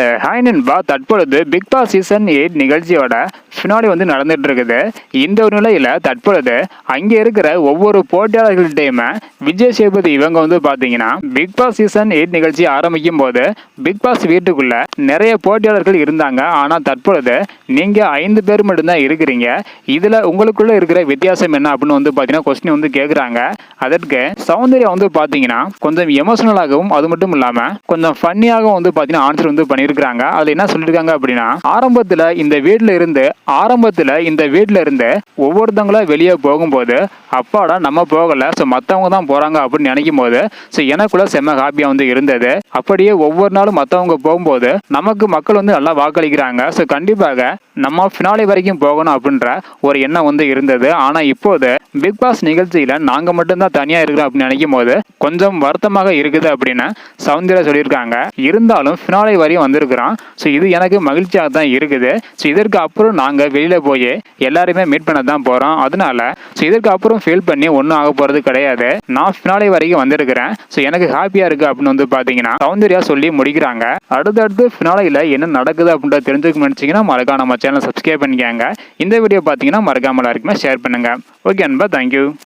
Hi நண்பா, தற்பொழுது big Boss season 8 நிகழ்ச்சியோட ஃபினாலி வந்து நடந்துட்டு இருக்குது. இந்த ஒரு நிலையில தற்பொழுது அங்கே இருக்கிற ஒவ்வொரு போட்டியாளர்கள்டையுமே விஜய் சேதுபதி இவங்க வந்து பார்த்தீங்கன்னா பிக் பாஸ் சீசன் 8 நிகழ்ச்சி ஆரம்பிக்கும் போது பிக் பாஸ் வீட்டுக்குள்ள நிறைய போட்டியாளர்கள் இருந்தாங்க. ஆனால் தற்பொழுது நீங்க 5 பேர் மட்டும்தான் இருக்கிறீங்க. இதுல உங்களுக்குள்ள இருக்கிற வித்தியாசம் என்ன அப்படின்னு வந்து பார்த்தீங்கன்னா கொஸ்டின் வந்து கேட்குறாங்க. அதற்கு சௌந்தர்யா வந்து பார்த்தீங்கன்னா கொஞ்சம் எமோஷனலாகவும் அது மட்டும் இல்லாம கொஞ்சம் ஃபன்னியாகவும் வந்து பார்த்தீங்கன்னா ஆன்சர் வந்து பண்ணியிருக்கிறாங்க. அதுல என்ன சொல்லியிருக்காங்க அப்படின்னா, ஆரம்பத்துல இந்த வீட்டுல இருந்து ஒவ்வொருத்தங்களா வெளியே போகும்போது அப்பாடா நம்ம போகல, ஸோ மற்றவங்க தான் போறாங்க அப்படின்னு நினைக்கும் போது ஸோ எனக்குள்ள செம்ம ஹாப்பியா வந்து இருந்தது. அப்படியே ஒவ்வொரு நாளும் மற்றவங்க போகும்போது நமக்கு மக்கள் வந்து நல்லா வாக்களிக்கிறாங்க. ஸோ கண்டிப்பாக நம்ம ஃபினாலே வரைக்கும் போகணும் அப்படின்ற ஒரு எண்ணம் வந்து இருந்தது. ஆனா இப்போது பிக் பாஸ் நிகழ்ச்சியில நாங்க மட்டும்தான் தனியா இருக்கிறோம் அப்படின்னு நினைக்கும் போது கொஞ்சம் வருத்தமாக இருக்குது அப்படின்னு சௌந்தர்யா சொல்லியிருக்காங்க. இருந்தாலும் ஃபினாலே வரையும் வந்திருக்கிறோம். ஸோ இது எனக்கு மகிழ்ச்சியாக தான் இருக்குது. ஸோ இதற்கு அப்புறம் நாங்கள் வெளியில் போய் எல்லாருமே மீட் பண்ண தான் போகிறோம். அதனால ஸோ இதற்கு அப்புறம் ஃபீல் பண்ணி ஒன்றும் ஆக போகிறது கிடையாது. நான் ஃபினாலே வரைக்கும் வந்திருக்கிறேன். ஸோ எனக்கு ஹாப்பியாக இருக்குது அப்படின்னு வந்து பார்த்தீங்கன்னா சௌந்தர்யா சொல்லி முடிக்கிறாங்க. அடுத்தடுத்து ஃபினாலேயில் என்ன நடக்குது அப்படின்றத தெரிஞ்சுக்க நினச்சிங்கன்னா மறக்காம நம்ம சேனல் சப்ஸ்கிரைப் பண்ணிக்காங்க. இந்த வீடியோ பார்த்தீங்கன்னா மறக்காம எல்லாருக்குமே ஷேர் பண்ணுங்கள். ஓகே அன்பா, தேங்க்யூ.